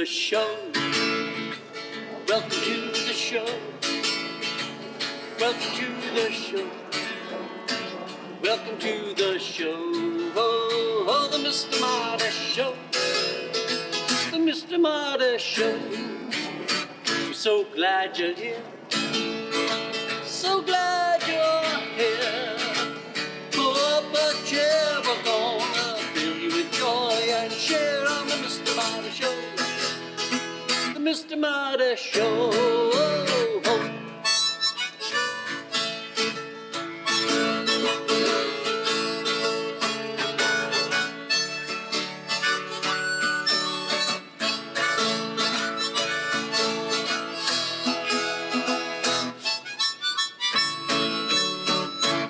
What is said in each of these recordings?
the show. Welcome to the show. Welcome to the show. Welcome to the show. Oh, oh, the Mr. Marty Show. The Mr. Marty Show. I'm so glad you're here. So glad you're here. Pull up a chair, we're gonna fill you with joy and share on the Mr. Marty Show. The Mr. Marty Show.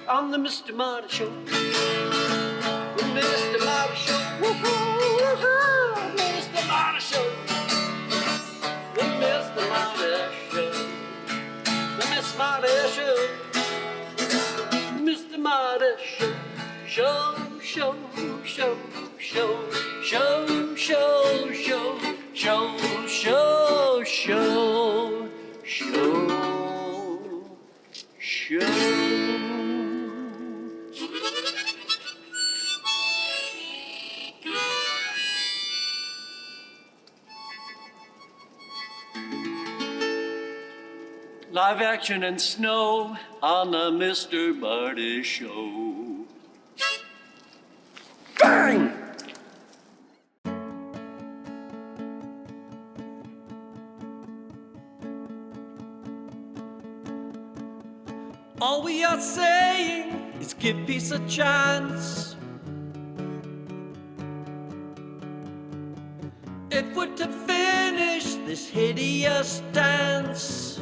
On the Mr. Marty Show. The Mr. Marty Show. Woo-hoo, woo-hoo. Mr. Marty Show. The Mr. Marty Show. The Miss Marty Show. Mr. Marty Show. Show, show, show, show, show, show, show, show, show, show, show, show. Live action and snow on the Mr. Marty Show. Bang! All we are saying is give peace a chance. If we're to finish this hideous dance,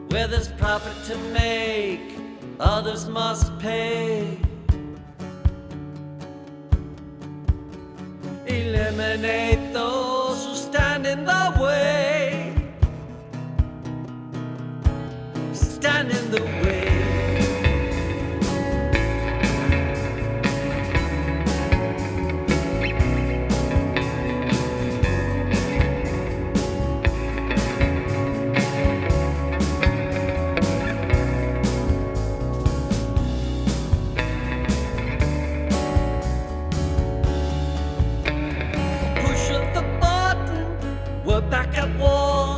where there's profit to make, others must pay. Eliminate those who stand in the way. Stand in the way. Back at war.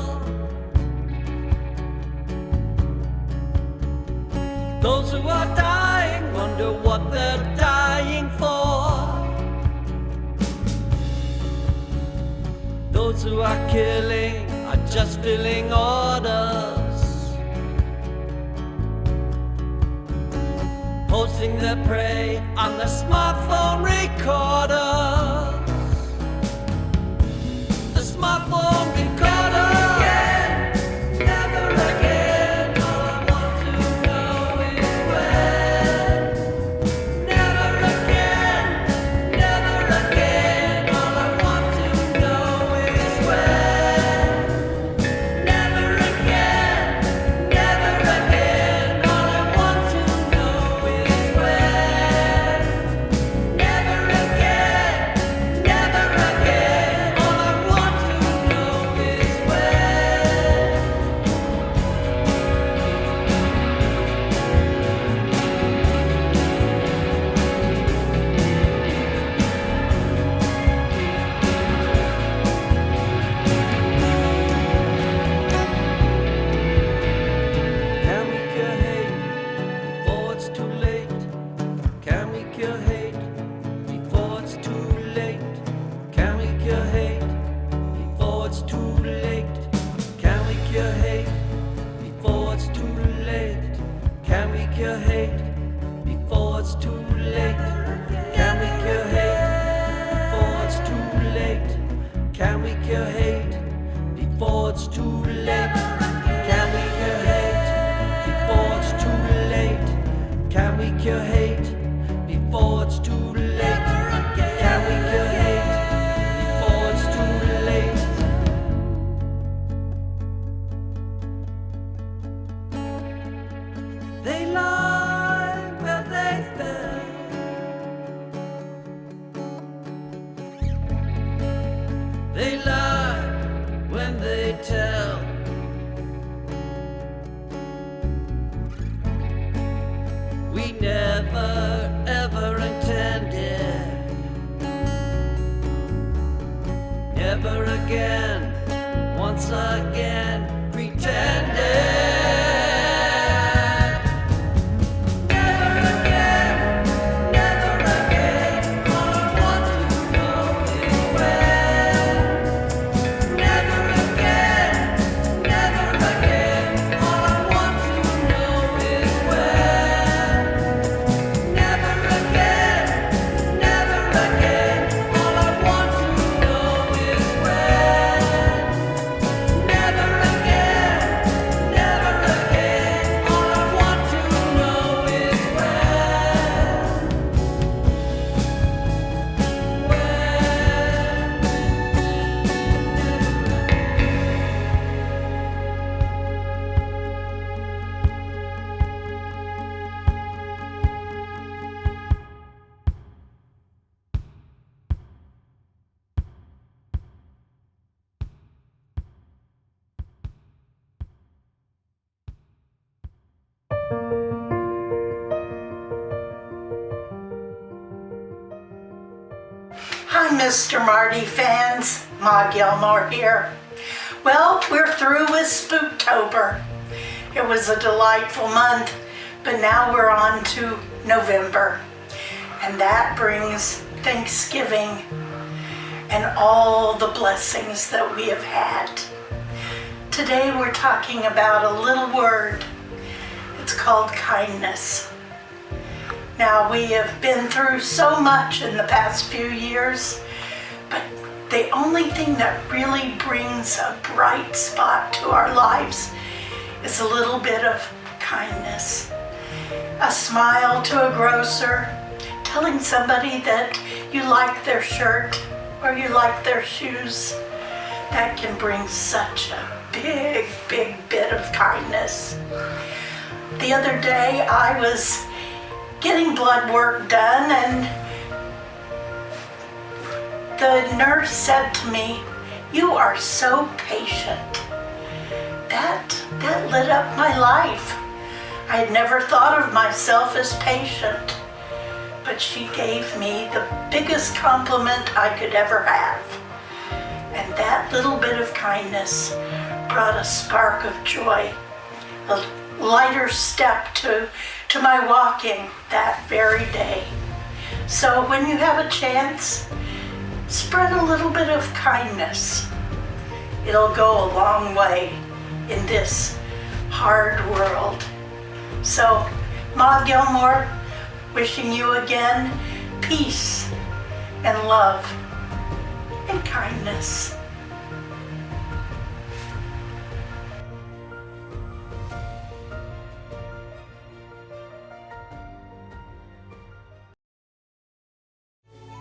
Those who are dying wonder what they're dying for. Those who are killing are just filling orders, posting their prey on their smartphone recorders. Smartphone recorder. Never again. All I want to know is when. Never again. Never again. All I want to know is when. Never again. Never again. All I want to know is when. Never again. Never again. All I want to know is when. Can we cure hate before it's too late? Can we cure hate before it's too late? Can we cure hate before it's too late? Can we cure hate before it's too late? Can we cure hate before it's too late? Can we cure hate before it's too late? Can we cure hate before it's too late? Can we cure hate before it's too late? Can we cure hate before it's too late? Can we cure hate before it's too late? They lie where they fell. again, once again, pretending. Hi, Mr. Marty fans. Ma Gilmore here. Well, we're through with Spooktober. It was a delightful month, but now we're on to November. And that brings Thanksgiving and all the blessings that we have had. Today we're talking about a little word. It's called kindness. Now, we have been through so much in the past few years, but the only thing that really brings a bright spot to our lives is a little bit of kindness. A smile to a grocer, telling somebody that you like their shirt or you like their shoes. That can bring such a big, big bit of kindness. The other day I was getting blood work done, and the nurse said to me, "You are so patient." That lit up my life. I had never thought of myself as patient, but she gave me the biggest compliment I could ever have. And that little bit of kindness brought a spark of joy, a lighter step to my walking that very day. So when you have a chance, spread a little bit of kindness. It'll go a long way in this hard world. So, Ma Gilmore, wishing you again peace and love and kindness.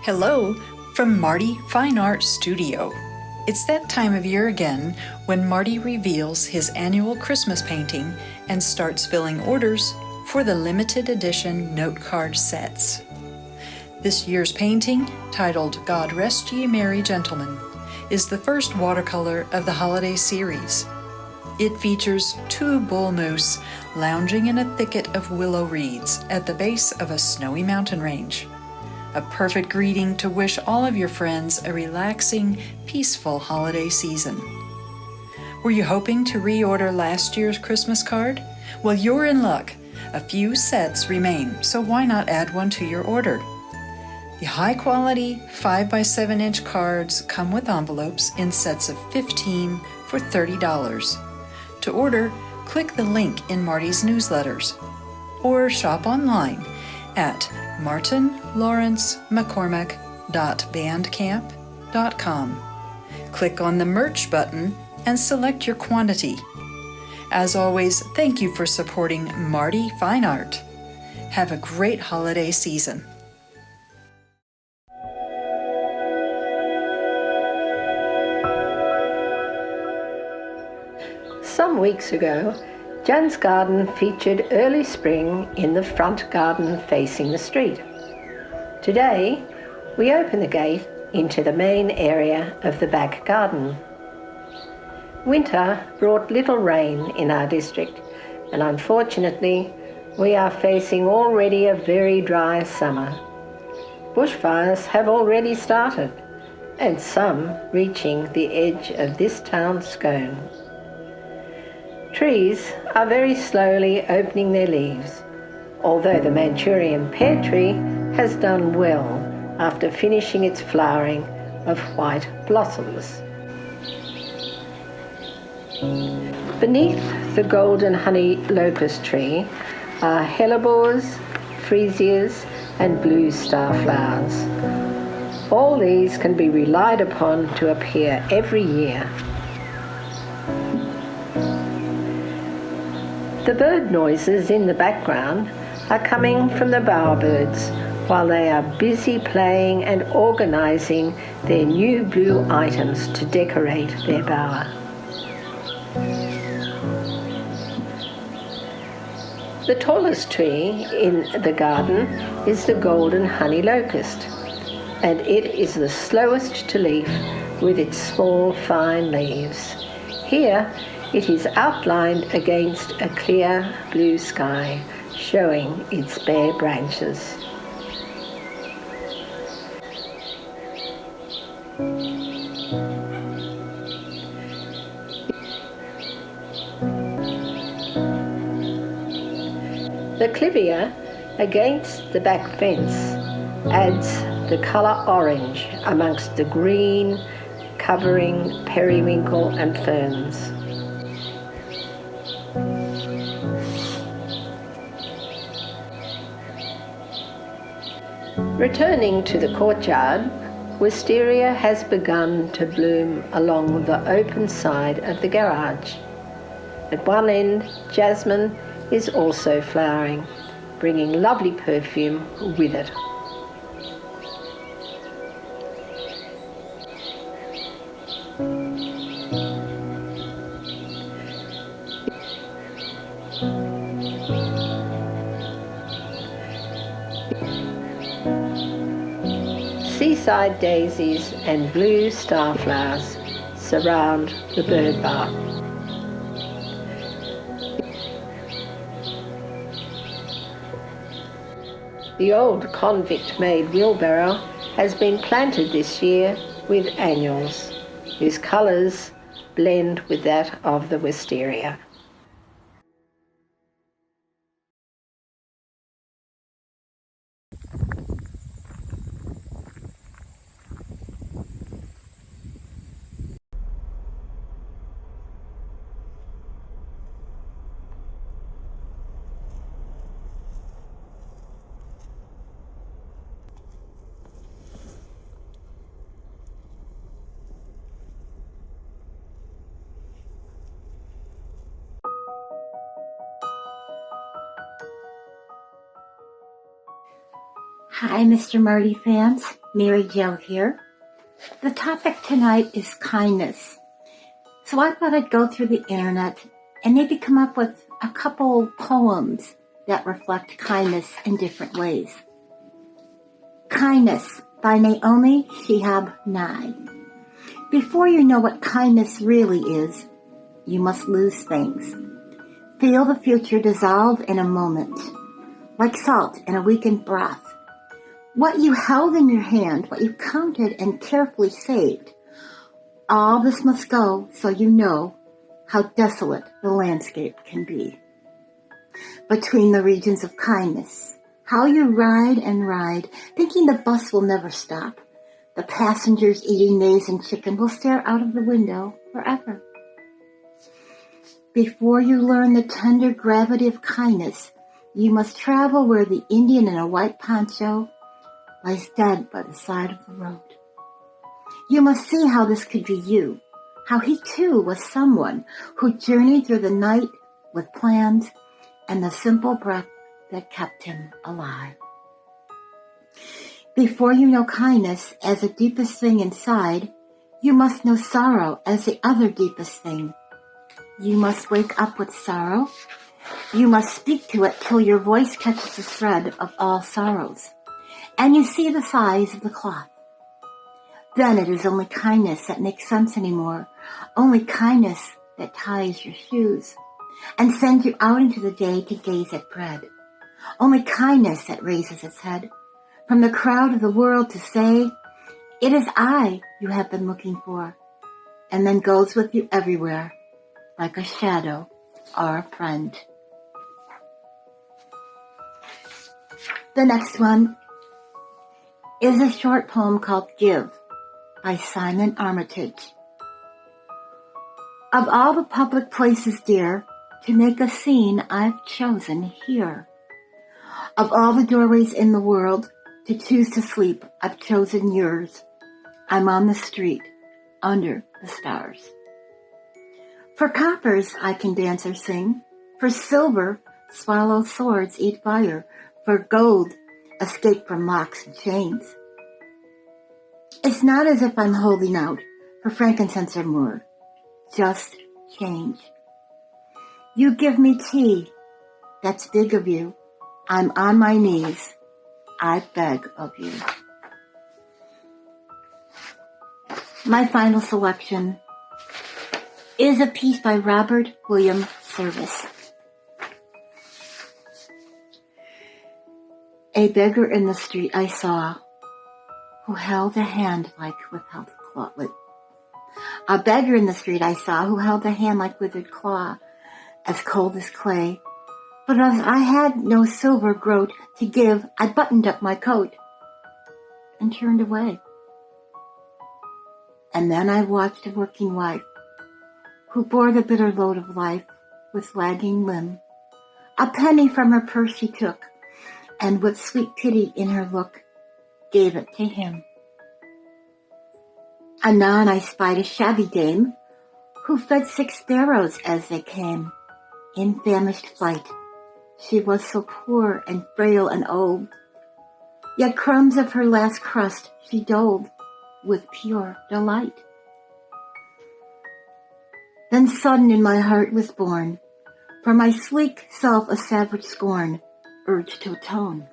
Hello from Marty Fine Art Studio. It's that time of year again when Marty reveals his annual Christmas painting and starts filling orders for the limited edition note card sets. This year's painting, titled God Rest Ye Merry Gentlemen, is the first watercolor of the holiday series. It features two bull moose lounging in a thicket of willow reeds at the base of a snowy mountain range. A perfect greeting to wish all of your friends a relaxing, peaceful holiday season. Were you hoping to reorder last year's Christmas card? Well, you're in luck. A few sets remain, so why not add one to your order? The high-quality 5x7-inch cards come with envelopes in sets of 15 for $30. To order, click the link in Marty's newsletters, or shop online at martinlawrencemccormack.bandcamp.com. Click on the Merch button and select your quantity. As always, thank you for supporting Marty Fine Art. Have a great holiday season. Some weeks ago, Jan's garden featured early spring in the front garden facing the street. Today, we open the gate into the main area of the back garden. Winter brought little rain in our district, and unfortunately, we are facing already a very dry summer. Bushfires have already started, and some reaching the edge of this town's scone. Trees are very slowly opening their leaves, although the Manchurian pear tree has done well after finishing its flowering of white blossoms. Beneath the golden honey locust tree are hellebores, freesias and blue starflowers. All these can be relied upon to appear every year. The bird noises in the background are coming from the bowerbirds while they are busy playing and organising their new blue items to decorate their bower. The tallest tree in the garden is the golden honey locust, and it is the slowest to leaf with its small fine leaves. Here it is outlined against a clear blue sky, showing its bare branches. The clivia against the back fence adds the colour orange amongst the green covering periwinkle and ferns. Returning to the courtyard, wisteria has begun to bloom along the open side of the garage. At one end, jasmine is also flowering, bringing lovely perfume with it. Seaside daisies and blue starflowers surround the bird bath. The old convict-made wheelbarrow has been planted this year with annuals, whose colours blend with that of the wisteria. Hi, Mr. Marty fans. Mary Jo here. The topic tonight is kindness. So I thought I'd go through the internet and maybe come up with a couple poems that reflect kindness in different ways. Kindness by Naomi Shihab Nye. Before you know what kindness really is, you must lose things. Feel the future dissolve in a moment, like salt in a weakened broth. What you held in your hand, what you counted and carefully saved, all this must go so you know how desolate the landscape can be. Between the regions of kindness, how you ride and ride, thinking the bus will never stop. The passengers eating maize and chicken will stare out of the window forever. Before you learn the tender gravity of kindness, you must travel where the Indian in a white poncho lies dead by the side of the road. You must see how this could be you, how he too was someone who journeyed through the night with plans and the simple breath that kept him alive. Before you know kindness as the deepest thing inside, you must know sorrow as the other deepest thing. You must wake up with sorrow. You must speak to it till your voice catches the thread of all sorrows, and you see the size of the cloth. Then it is only kindness that makes sense anymore, only kindness that ties your shoes and sends you out into the day to gaze at bread. Only kindness that raises its head from the crowd of the world to say, It is I you have been looking for, and then goes with you everywhere, like a shadow or a friend. The next one is a short poem called Give by Simon Armitage. Of all the public places dear, to make a scene I've chosen here. Of all the doorways in the world, to choose to sleep, I've chosen yours. I'm on the street, under the stars. For coppers I can dance or sing. For silver, swallow swords, eat fire. For gold, escape from locks and chains. It's not as if I'm holding out for frankincense or myrrh. Just change. You give me tea. That's big of you. I'm on my knees. I beg of you. My final selection is a piece by Robert William Service. A beggar in the street I saw, who held a hand like withheld claw. A beggar in the street I saw, who held a hand like withered claw, as cold as clay. But as I had no silver groat to give, I buttoned up my coat and turned away. And then I watched a working wife, who bore the bitter load of life with lagging limb. A penny from her purse she took, and with sweet pity in her look, gave it to him. Anon I spied a shabby dame, who fed 6 sparrows as they came, in famished flight. She was so poor and frail and old, yet crumbs of her last crust she doled with pure delight. Then sudden in my heart was born, for my sleek self a savage scorn urged to atone.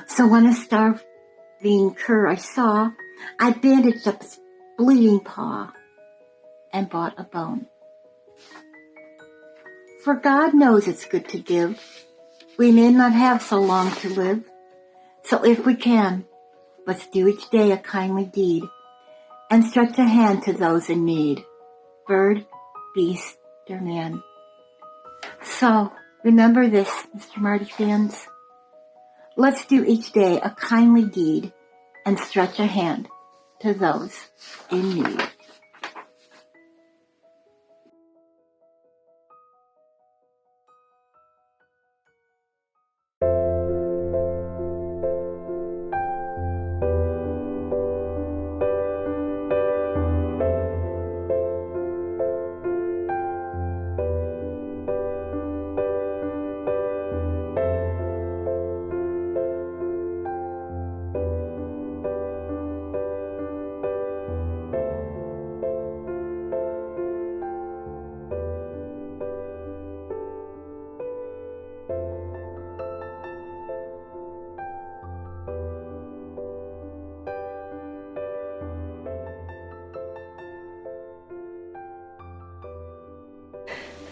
So when a starving cur I saw, I bandaged up its bleeding paw and bought a bone. For God knows it's good to give. We may not have so long to live. So if we can, let's do each day a kindly deed and stretch a hand to those in need, bird, beast, or man. So remember this, Mr. Marty fans. Let's do each day a kindly deed and stretch a hand to those in need.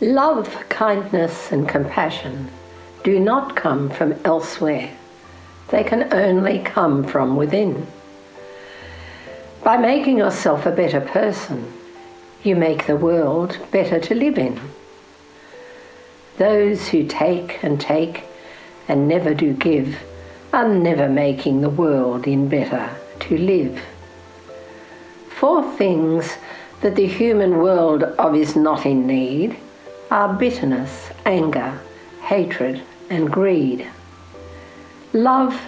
Love, kindness and compassion do not come from elsewhere. They can only come from within. By making yourself a better person, you make the world better to live in. Those who take and never do give are never making the world in better to live. 4 things that the human world of is not in need are bitterness, anger, hatred, and greed. Love,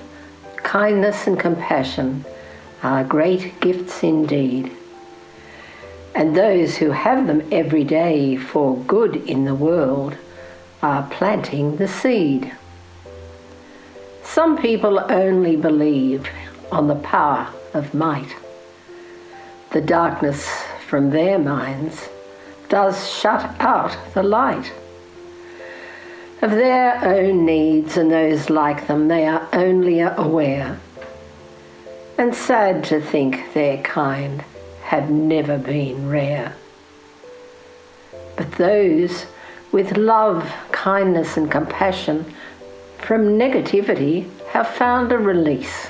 kindness, and compassion are great gifts indeed. And those who have them every day for good in the world are planting the seed. Some people only believe on the power of might. The darkness from their minds does shut out the light. Of their own needs and those like them they are only aware, and sad to think their kind have never been rare. But those with love, kindness and compassion from negativity have found a release,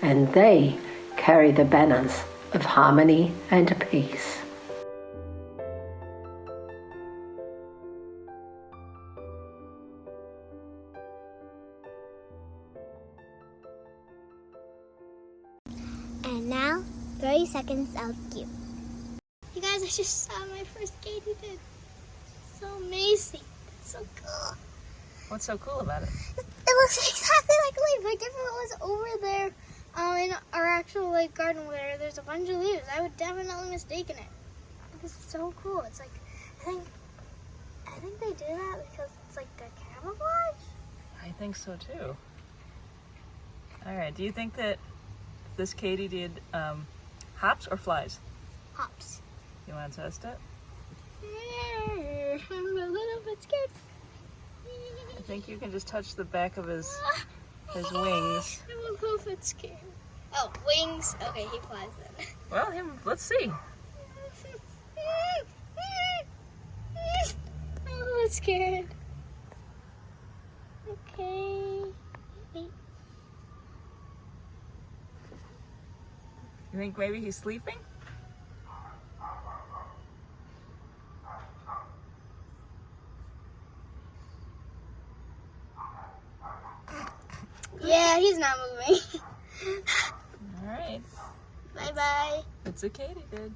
and they carry the banners of harmony and peace. And now, 30 seconds of cue. You guys, I just saw my first katydid. So amazing. It's so cool. What's so cool about it? It looks exactly like leaves. Like if it was over there in our actual like garden where there's a bunch of leaves, I would definitely mistaken it. It's so cool. It's like, I think they do that because it's like a camouflage. I think so too. All right, do you think that this katydid hops or flies? Hops. You want to test it? I'm a little bit scared. I think you can just touch the back of his wings. I'm a little bit scared. Oh, wings. Okay, he flies then. Well, let's see. I'm a little scared. Okay. You think maybe he's sleeping? Yeah, he's not moving. All right. Bye-bye. It's a katydid.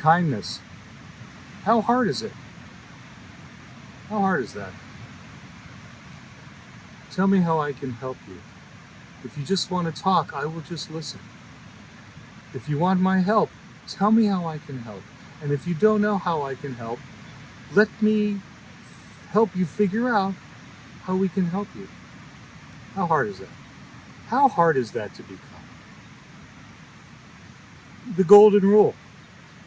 kindness. How hard is it? How hard is that? Tell me how I can help you. If you just want to talk, I will just listen. If you want my help, tell me how I can help. And if you don't know how I can help, let me help you figure out how we can help you. How hard is that? How hard is that to be kind? The golden rule.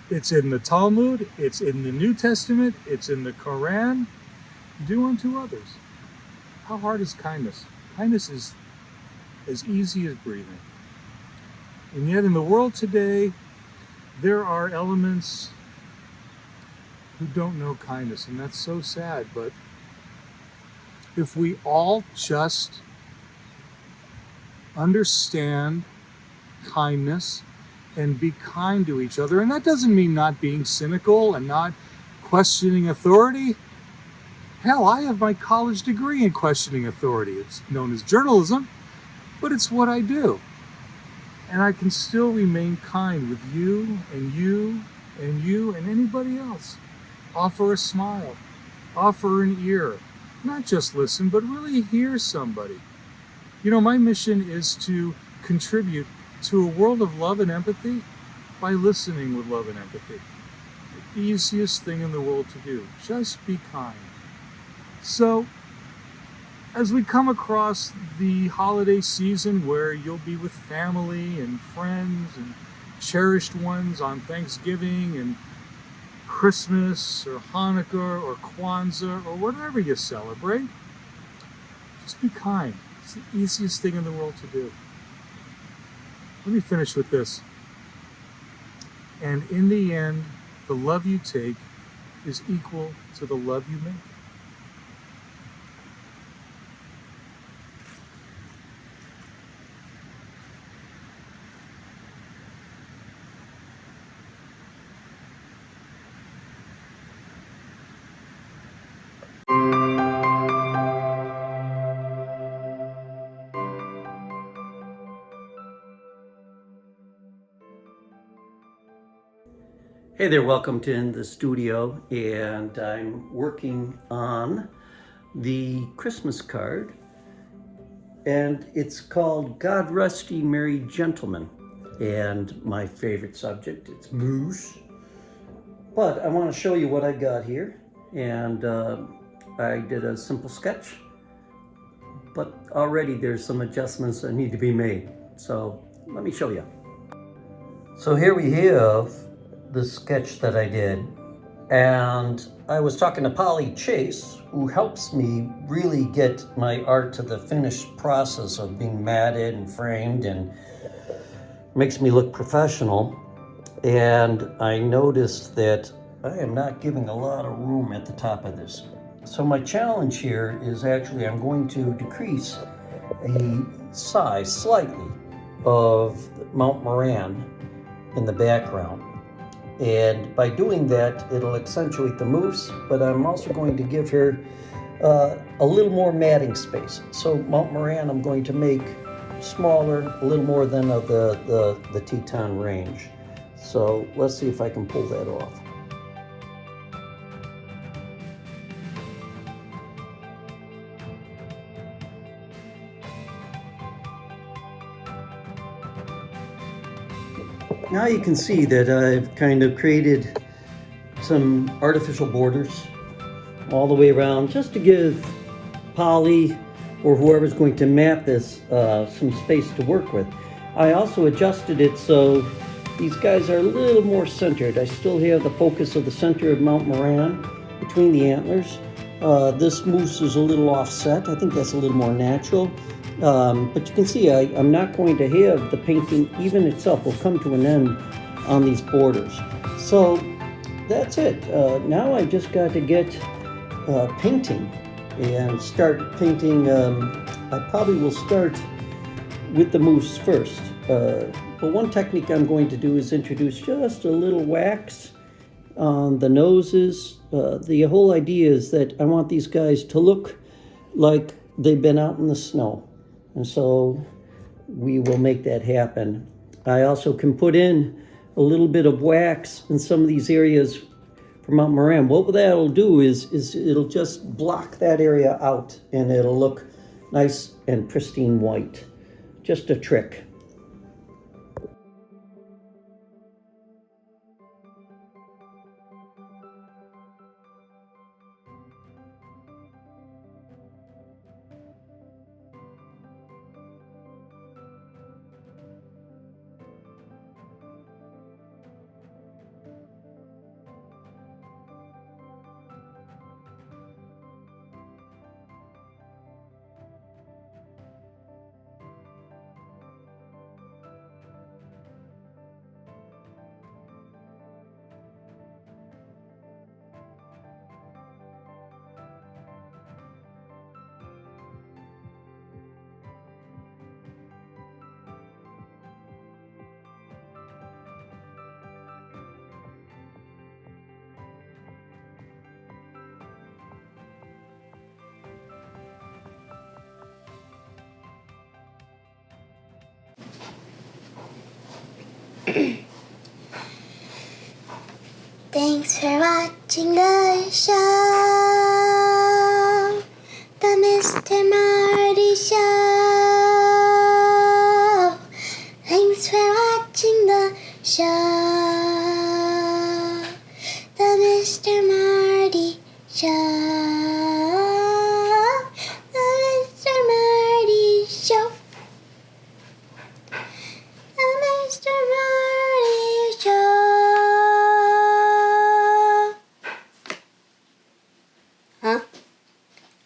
It's in the Talmud, it's in the New Testament, it's in the Quran. Do unto others. How hard is kindness? Kindness is as easy as breathing. And yet in the world today, there are elements who don't know kindness, and that's so sad. But if we all just understand kindness and be kind to each other, and that doesn't mean not being cynical and not questioning authority. Hell, I have my college degree in questioning authority. It's known as journalism, but it's what I do. And I can still remain kind with you and you and you and anybody else. Offer a smile, offer an ear, not just listen, but really hear somebody. You know, my mission is to contribute to a world of love and empathy by listening with love and empathy. The easiest thing in the world to do, just be kind. So, as we come across the holiday season where you'll be with family and friends and cherished ones on Thanksgiving and Christmas or Hanukkah or Kwanzaa or whatever you celebrate, just be kind. It's the easiest thing in the world to do. Let me finish with this. And in the end, the love you take is equal to the love you make. Hey there, welcome to In the Studio, and I'm working on the Christmas card, and it's called God Rest Ye Merry Gentlemen, and my favorite subject, it's moose. But I want to show you what I got here, and I did a simple sketch, but already there's some adjustments that need to be made, so let me show you. So here we have the sketch that I did, and I was talking to Polly Chase, who helps me really get my art to the finished process of being matted and framed and makes me look professional. And I noticed that I am not giving a lot of room at the top of this. So my challenge here is actually I'm going to decrease a size slightly of Mount Moran in the background. And by doing that, it'll accentuate the moose, but I'm also going to give her a little more matting space. So Mount Moran I'm going to make smaller, a little more than of the Teton range. So let's see if I can pull that off. Now you can see that I've kind of created some artificial borders all the way around just to give Polly or whoever's going to map this some space to work with. I also adjusted it so these guys are a little more centered. I still have the focus of the center of Mount Moran between the antlers. This moose is a little offset. I think that's a little more natural. But you can see I'm not going to have the painting, even itself will come to an end on these borders. So that's it. Now I just got to get painting and start painting. I probably will start with the moose first. But one technique I'm going to do is introduce just a little wax on the noses. The whole idea is that I want these guys to look like they've been out in the snow. And so we will make that happen. I also can put in a little bit of wax in some of these areas for Mount Moran. What that'll do is it'll just block that area out and it'll look nice and pristine white. Just a trick. Thanks for watching the show, the Mr. Marty Show. Thanks for watching the show, the Mr. Marty Show, the Mr. Marty Show, the Mr. Marty Show.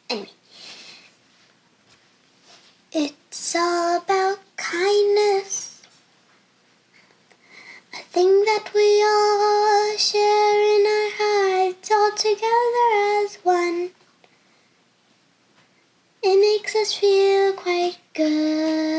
Anyway, it's all about kindness, a thing that we all share in our hearts all together as one. It makes us feel quite good.